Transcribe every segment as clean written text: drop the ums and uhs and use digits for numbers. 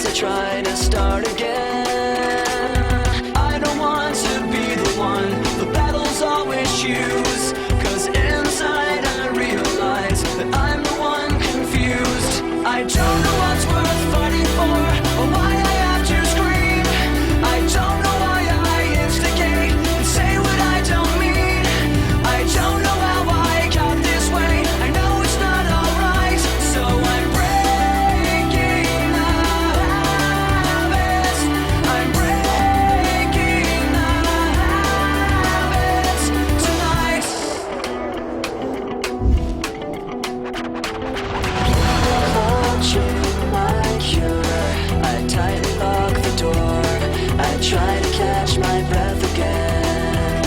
I try to start again. I don't want to be the one the battles always choose, 'cause inside I realize that I'm the one confused. I don't know what's worth fighting for, or why I have to scream. I don't know why I instigate and say what I don't mean. I don't know how I got this way. I know it's not alright, so I'm breaking the habits. I'm breaking the habits tonight. Clutching my cure, I tightly lock the door. I try to catch my breath again.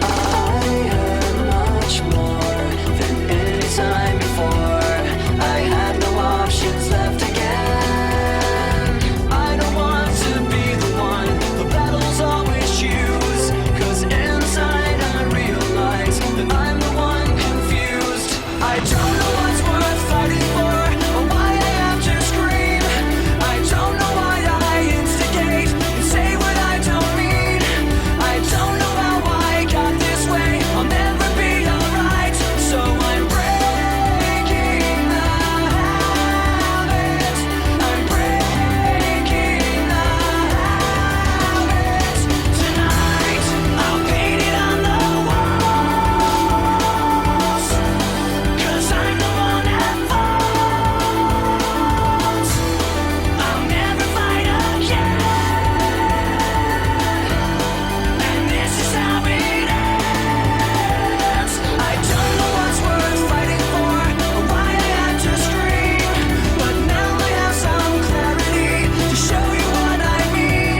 I hurt much more than any time before. I had no options left again. I don't want to be the one the battles always choose, 'cause inside I realize that I'm the one confused. I don't know what's worth fighting for, or why I have to scream. I don't know why I instigate and say what I don't mean. I don't know how I got this way. I'll never be alright, so I'm breaking the habits. I'm breaking the habits tonight. I'll paint it on the walls, 'cause I'm the one at fault. I'll never fight again, and this is how it ends. I don't know what's worth fighting for, or why I had to scream, but now I have some clarity to show you what I mean.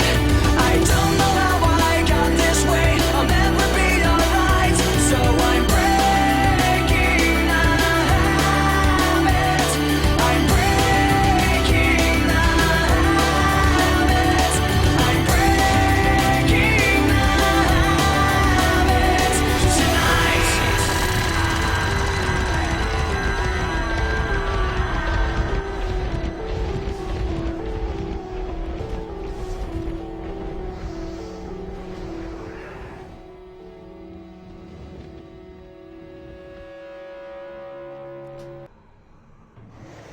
I don't know how I got this way. I'll never be alright, so I'm breaking the habits. I'm breaking the habits. I'm breaking the habits tonight.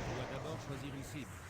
On doit d'abord choisir une cible.